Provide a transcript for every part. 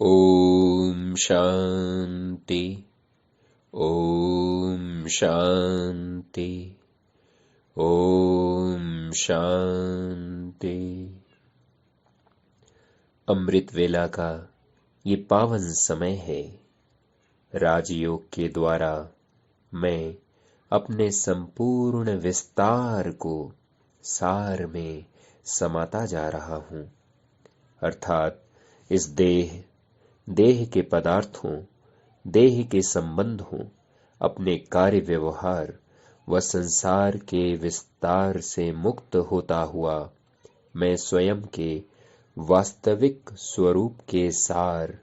ओम शांति। ओम शांति। ओम शांति। अमृत वेला का ये पावन समय है। राजयोग के द्वारा मैं अपने संपूर्ण विस्तार को सार में समाता जा रहा हूं, अर्थात इस देह के पदार्थों, देह के संबंधों, अपने कार्य व्यवहार व संसार के विस्तार से मुक्त होता हुआ मैं स्वयं के वास्तविक स्वरूप के सार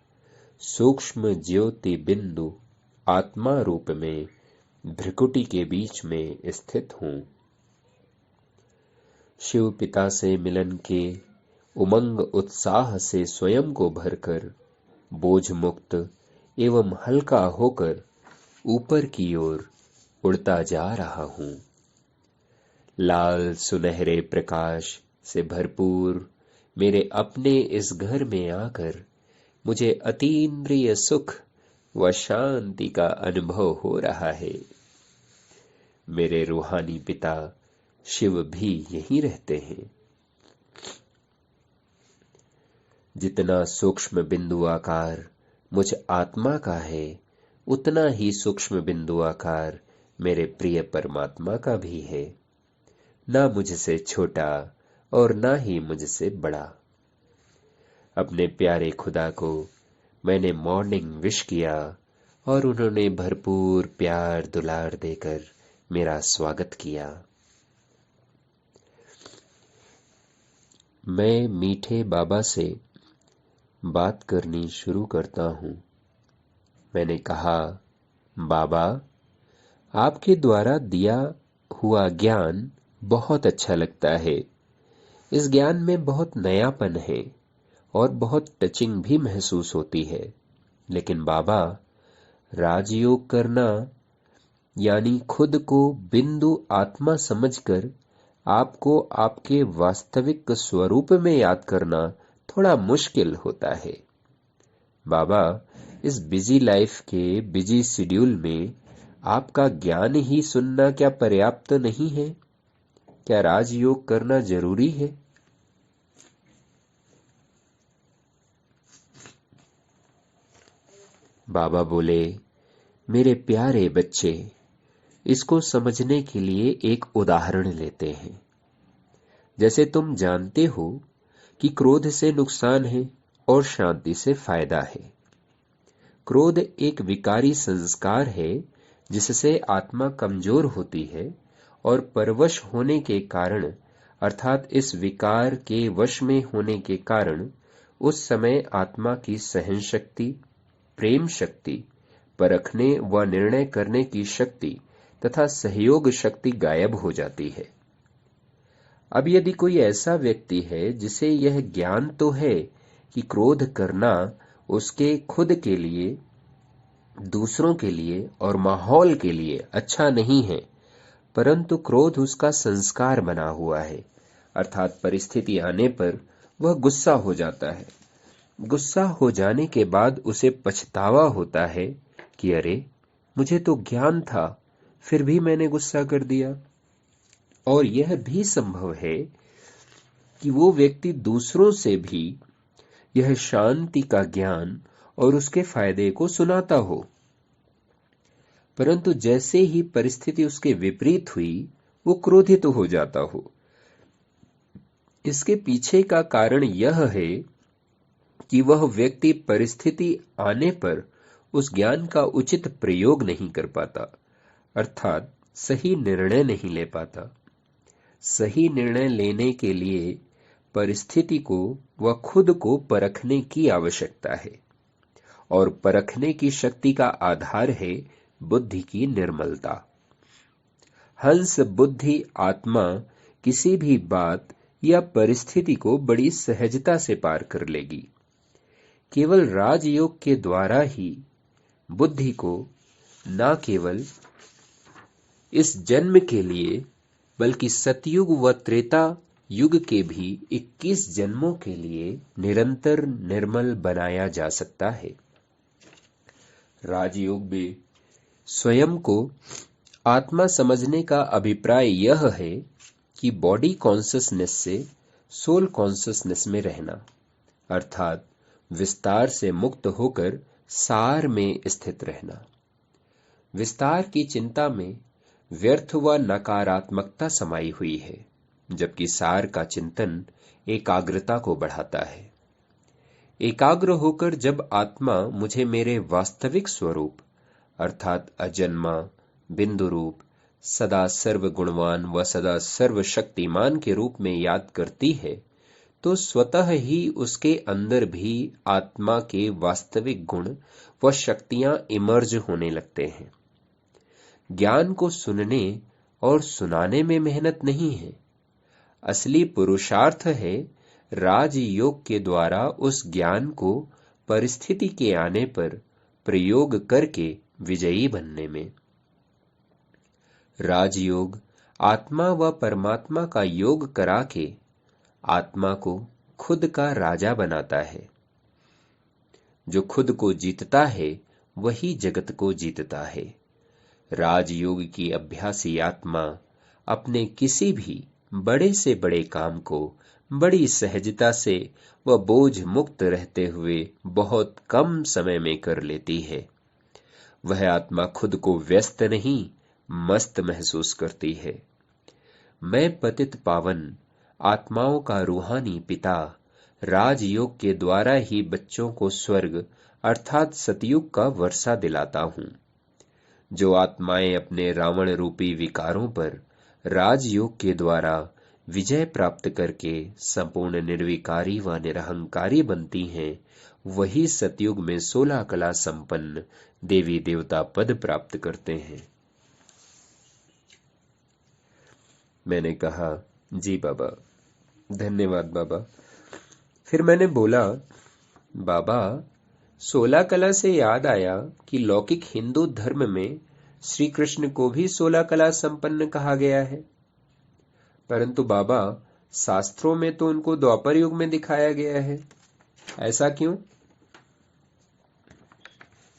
सूक्ष्म ज्योति बिंदु आत्मा रूप में भ्रिकुटी के बीच में स्थित हूं। शिव पिता से मिलन के उमंग उत्साह से स्वयं को भरकर बोझ मुक्त एवं हल्का होकर ऊपर की ओर उड़ता जा रहा हूं। लाल सुनहरे प्रकाश से भरपूर मेरे अपने इस घर में आकर मुझे अतीन्द्रिय सुख व शांति का अनुभव हो रहा है। मेरे रूहानी पिता शिव भी यहीं रहते हैं। जितना सूक्ष्म बिंदु आकार मुझ आत्मा का है, उतना ही सूक्ष्म बिंदु आकार मेरे प्रिय परमात्मा का भी है। ना मुझसे छोटा और ना ही मुझसे बड़ा। अपने प्यारे खुदा को मैंने मॉर्निंग विश किया और उन्होंने भरपूर प्यार दुलार देकर मेरा स्वागत किया। मैं मीठे बाबा से बात करनी शुरू करता हूं। मैंने कहा, बाबा, आपके द्वारा दिया हुआ ज्ञान बहुत अच्छा लगता है। इस ज्ञान में बहुत नयापन है और बहुत टचिंग भी महसूस होती है। लेकिन बाबा, राजयोग करना यानी खुद को बिंदु आत्मा समझकर आपको आपके वास्तविक स्वरूप में याद करना थोड़ा मुश्किल होता है। बाबा, इस बिजी लाइफ के बिजी शेड्यूल में आपका ज्ञान ही सुनना क्या पर्याप्त नहीं है? क्या राजयोग करना जरूरी है? बाबा बोले, मेरे प्यारे बच्चे, इसको समझने के लिए एक उदाहरण लेते हैं। जैसे तुम जानते हो कि क्रोध से नुकसान है और शांति से फायदा है। क्रोध एक विकारी संस्कार है जिससे आत्मा कमजोर होती है और परवश होने के कारण, अर्थात इस विकार के वश में होने के कारण उस समय आत्मा की सहन शक्ति, प्रेम शक्ति, परखने व निर्णय करने की शक्ति तथा सहयोग शक्ति गायब हो जाती है। अब यदि कोई ऐसा व्यक्ति है जिसे यह ज्ञान तो है कि क्रोध करना उसके खुद के लिए, दूसरों के लिए और माहौल के लिए अच्छा नहीं है, परंतु क्रोध उसका संस्कार बना हुआ है, अर्थात परिस्थिति आने पर वह गुस्सा हो जाता है। गुस्सा हो जाने के बाद उसे पछतावा होता है कि अरे, मुझे तो ज्ञान था, फिर भी मैंने गुस्सा कर दिया। और यह भी संभव है कि वो व्यक्ति दूसरों से भी यह शांति का ज्ञान और उसके फायदे को सुनाता हो, परंतु जैसे ही परिस्थिति उसके विपरीत हुई, वो क्रोधित हो जाता हो। इसके पीछे का कारण यह है कि वह व्यक्ति परिस्थिति आने पर उस ज्ञान का उचित प्रयोग नहीं कर पाता, अर्थात सही निर्णय नहीं ले पाता। सही निर्णय लेने के लिए परिस्थिति को व खुद को परखने की आवश्यकता है, और परखने की शक्ति का आधार है बुद्धि की निर्मलता। हंस बुद्धि आत्मा किसी भी बात या परिस्थिति को बड़ी सहजता से पार कर लेगी। केवल राजयोग के द्वारा ही बुद्धि को न केवल इस जन्म के लिए बल्कि सतयुग व त्रेता युग के भी 21 जन्मों के लिए निरंतर निर्मल बनाया जा सकता है। राजयोग में स्वयं को आत्मा समझने का अभिप्राय यह है कि बॉडी कॉन्शसनेस से सोल कॉन्शसनेस में रहना, अर्थात विस्तार से मुक्त होकर सार में स्थित रहना। विस्तार की चिंता में व्यर्थ व नकारात्मकता समाई हुई है, जबकि सार का चिंतन एकाग्रता को बढ़ाता है। एकाग्र होकर जब आत्मा मुझे मेरे वास्तविक स्वरूप अर्थात अजन्मा, बिंदु रूप, सदा सर्वगुणवान व सदा सर्वशक्तिमान के रूप में याद करती है, तो स्वतः ही उसके अंदर भी आत्मा के वास्तविक गुण व शक्तियां इमर्ज होने लगते हैं। ज्ञान को सुनने और सुनाने में मेहनत नहीं है। असली पुरुषार्थ है राजयोग के द्वारा उस ज्ञान को परिस्थिति के आने पर प्रयोग करके विजयी बनने में। राजयोग आत्मा व परमात्मा का योग करा के आत्मा को खुद का राजा बनाता है। जो खुद को जीतता है वही जगत को जीतता है। राजयोग की अभ्यासी आत्मा अपने किसी भी बड़े से बड़े काम को बड़ी सहजता से व बोझ मुक्त रहते हुए बहुत कम समय में कर लेती है। वह आत्मा खुद को व्यस्त नहीं, मस्त महसूस करती है। मैं पतित पावन आत्माओं का रूहानी पिता राजयोग के द्वारा ही बच्चों को स्वर्ग अर्थात सतयुग का वर्षा दिलाता हूं। जो आत्माएं अपने रावण रूपी विकारों पर राजयोग के द्वारा विजय प्राप्त करके संपूर्ण निर्विकारी व निरहंकारी बनती हैं, वही सतयुग में 16 कला संपन्न देवी देवता पद प्राप्त करते हैं। मैंने कहा, जी बाबा, धन्यवाद बाबा। फिर मैंने बोला, बाबा 16 कला से याद आया कि लौकिक हिंदू धर्म में श्री कृष्ण को भी 16 कला संपन्न कहा गया है, परंतु बाबा शास्त्रों में तो उनको द्वापर युग में दिखाया गया है, ऐसा क्यों?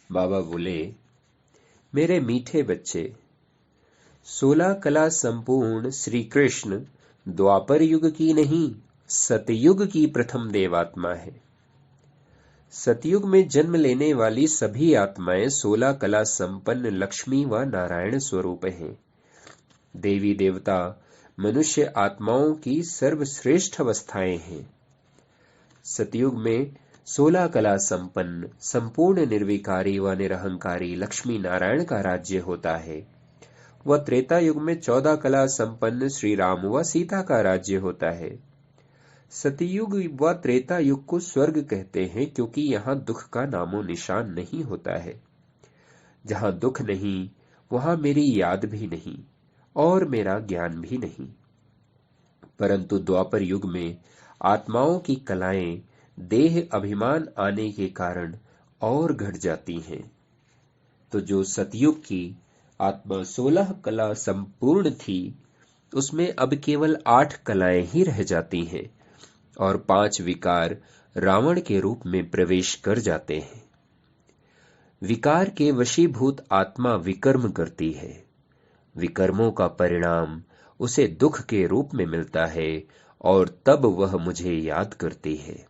बाबा बोले, मेरे मीठे बच्चे, 16 कला संपूर्ण श्री कृष्ण द्वापर युग की नहीं, सतयुग की प्रथम देवात्मा है। सतयुग में जन्म लेने वाली सभी आत्माएं 16 कला संपन्न लक्ष्मी व नारायण स्वरूप हैं। देवी देवता मनुष्य आत्माओं की सर्वश्रेष्ठ अवस्थाएं हैं। सतयुग में 16 कला संपन्न संपूर्ण निर्विकारी व निरहंकारी लक्ष्मी नारायण का राज्य होता है। वह त्रेता युग में 14 कला संपन्न श्री राम व सीता का राज्य होता है। सतयुग व त्रेता युग को स्वर्ग कहते हैं, क्योंकि यहाँ दुख का नामो निशान नहीं होता है। जहाँ दुख नहीं, वहां मेरी याद भी नहीं और मेरा ज्ञान भी नहीं। परंतु द्वापर युग में आत्माओं की कलाएं देह अभिमान आने के कारण और घट जाती हैं। तो जो सतयुग की आत्मा 16 कला संपूर्ण थी, उसमें अब केवल 8 कलाएं ही रह जाती हैं और 5 विकार रावण के रूप में प्रवेश कर जाते हैं। विकार के वशीभूत आत्मा विकर्म करती है। विकर्मों का परिणाम उसे दुख के रूप में मिलता है और तब वह मुझे याद करती है।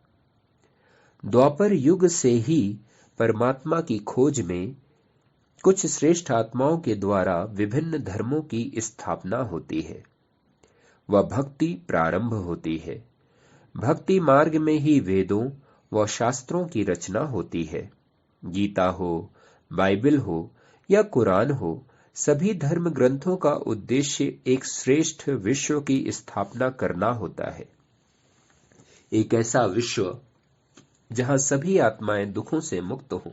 द्वापर युग से ही परमात्मा की खोज में कुछ श्रेष्ठ आत्माओं के द्वारा विभिन्न धर्मों की स्थापना होती है। वह भक्ति प्रारंभ होती है। भक्ति मार्ग में ही वेदों व शास्त्रों की रचना होती है। गीता हो, बाइबल हो या कुरान हो, सभी धर्म ग्रंथों का उद्देश्य एक श्रेष्ठ विश्व की स्थापना करना होता है। एक ऐसा विश्व जहां सभी आत्माएं दुखों से मुक्त हों।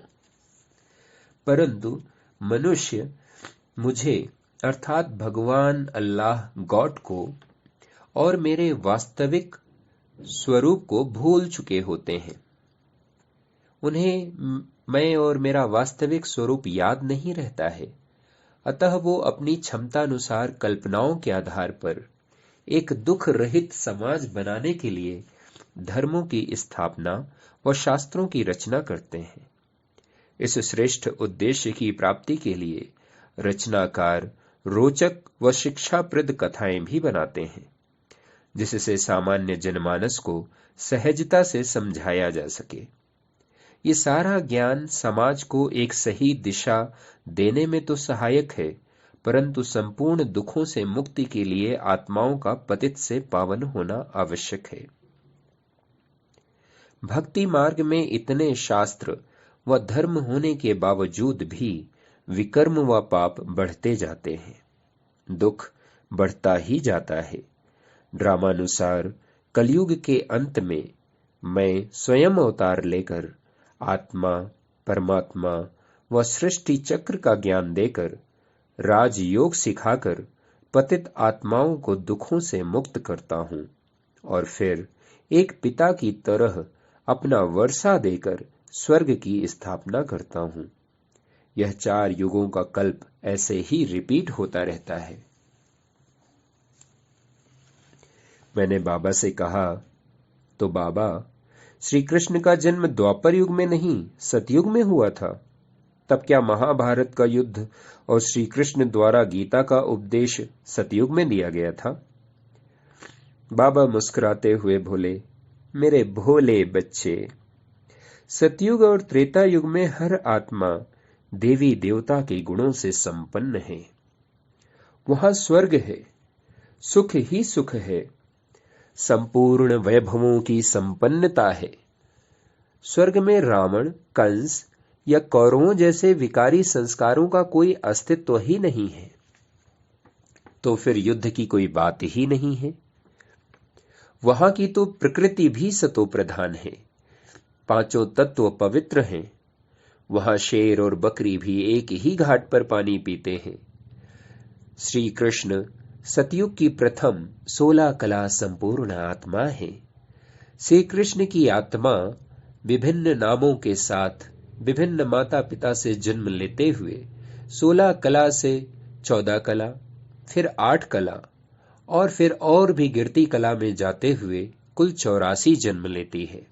परंतु मनुष्य मुझे अर्थात भगवान अल्लाह गॉड को और मेरे वास्तविक स्वरूप को भूल चुके होते हैं। उन्हें मैं और मेरा वास्तविक स्वरूप याद नहीं रहता है। अतः वो अपनी क्षमतानुसार कल्पनाओं के आधार पर एक दुख रहित समाज बनाने के लिए धर्मों की स्थापना व शास्त्रों की रचना करते हैं। इस श्रेष्ठ उद्देश्य की प्राप्ति के लिए रचनाकार रोचक व शिक्षाप्रद कथाएं भी बनाते हैं, जिससे सामान्य जनमानस को सहजता से समझाया जा सके। ये सारा ज्ञान समाज को एक सही दिशा देने में तो सहायक है, परंतु संपूर्ण दुखों से मुक्ति के लिए आत्माओं का पतित से पावन होना आवश्यक है। भक्ति मार्ग में इतने शास्त्र व धर्म होने के बावजूद भी विकर्म व पाप बढ़ते जाते हैं, दुख बढ़ता ही जाता है। ड्रामानुसार कलयुग के अंत में मैं स्वयं अवतार लेकर आत्मा, परमात्मा व सृष्टि चक्र का ज्ञान देकर, राजयोग सिखाकर पतित आत्माओं को दुखों से मुक्त करता हूं और फिर एक पिता की तरह अपना वर्षा देकर स्वर्ग की स्थापना करता हूं। यह 4 युगों का कल्प ऐसे ही रिपीट होता रहता है। मैंने बाबा से कहा, तो बाबा, श्री कृष्ण का जन्म द्वापर युग में नहीं सतयुग में हुआ था, तब क्या महाभारत का युद्ध और श्री कृष्ण द्वारा गीता का उपदेश सतयुग में दिया गया था? बाबा मुस्कुराते हुए बोले, मेरे भोले बच्चे, सतयुग और त्रेता युग में हर आत्मा देवी देवता के गुणों से संपन्न है। वहां स्वर्ग है, सुख ही सुख है, संपूर्ण वैभवों की संपन्नता है। स्वर्ग में रावण, कंस या कौरवों जैसे विकारी संस्कारों का कोई अस्तित्व ही नहीं है। तो फिर युद्ध की कोई बात ही नहीं है। वहां की तो प्रकृति भी सतो प्रधान है, 5 तत्व पवित्र हैं। वहां शेर और बकरी भी एक ही घाट पर पानी पीते हैं। श्री कृष्ण सतयुग की प्रथम 16 कला संपूर्ण आत्मा है। श्री कृष्ण की आत्मा विभिन्न नामों के साथ विभिन्न माता पिता से जन्म लेते हुए 16 कला से 14 कला, फिर 8 कला और फिर और भी गिरती कला में जाते हुए कुल 84 जन्म लेती है।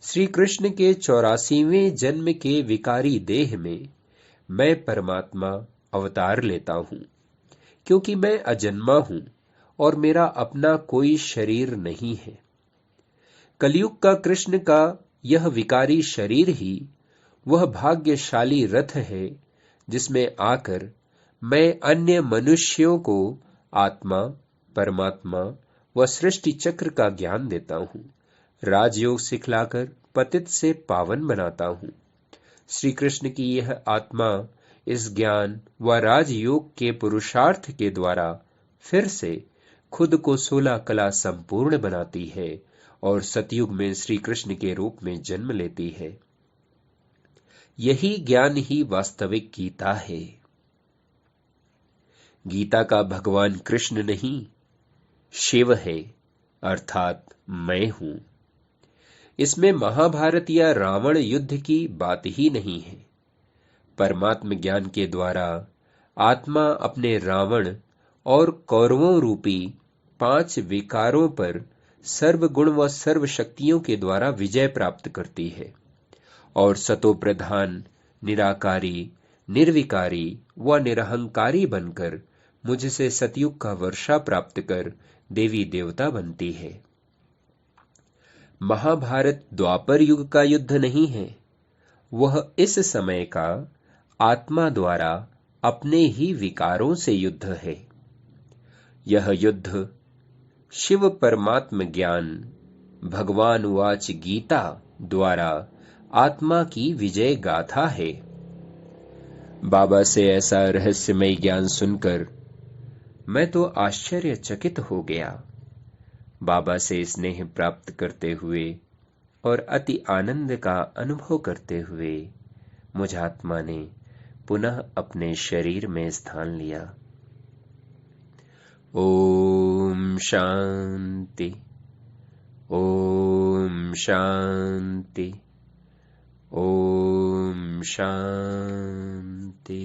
श्री कृष्ण के 84वें जन्म के विकारी देह में मैं परमात्मा अवतार लेता हूं, क्योंकि मैं अजन्मा हूं और मेरा अपना कोई शरीर नहीं है। कलयुग का कृष्ण का यह विकारी शरीर ही वह भाग्यशाली रथ है जिसमें आकर मैं अन्य मनुष्यों को आत्मा, परमात्मा व सृष्टि चक्र का ज्ञान देता हूं, राजयोग सिखलाकर पतित से पावन बनाता हूं। श्री कृष्ण की यह आत्मा इस ज्ञान व राजयोग के पुरुषार्थ के द्वारा फिर से खुद को 16 कला संपूर्ण बनाती है और सतयुग में श्री कृष्ण के रूप में जन्म लेती है। यही ज्ञान ही वास्तविक गीता है। गीता का भगवान कृष्ण नहीं, शिव है, अर्थात मैं हूं। इसमें महाभारत या रावण युद्ध की बात ही नहीं है। परमात्म ज्ञान के द्वारा आत्मा अपने रावण और कौरवों रूपी 5 विकारों पर सर्वगुण व सर्व शक्तियों के द्वारा विजय प्राप्त करती है और सतो प्रधान, निराकारी, निर्विकारी व निरहंकारी बनकर मुझसे सतयुग का वर्षा प्राप्त कर देवी देवता बनती है। महाभारत द्वापर युग का युद्ध नहीं है, वह इस समय का आत्मा द्वारा अपने ही विकारों से युद्ध है। यह युद्ध शिव परमात्म ज्ञान भगवान वाच गीता द्वारा आत्मा की विजय गाथा है। बाबा से ऐसा रहस्यमय ज्ञान सुनकर मैं तो आश्चर्यचकित हो गया। बाबा से स्नेह प्राप्त करते हुए और अति आनंद का अनुभव करते हुए मुझ आत्मा ने पुनः अपने शरीर में स्थान लिया। ओम शांति, ओम शांति, ओम शांति।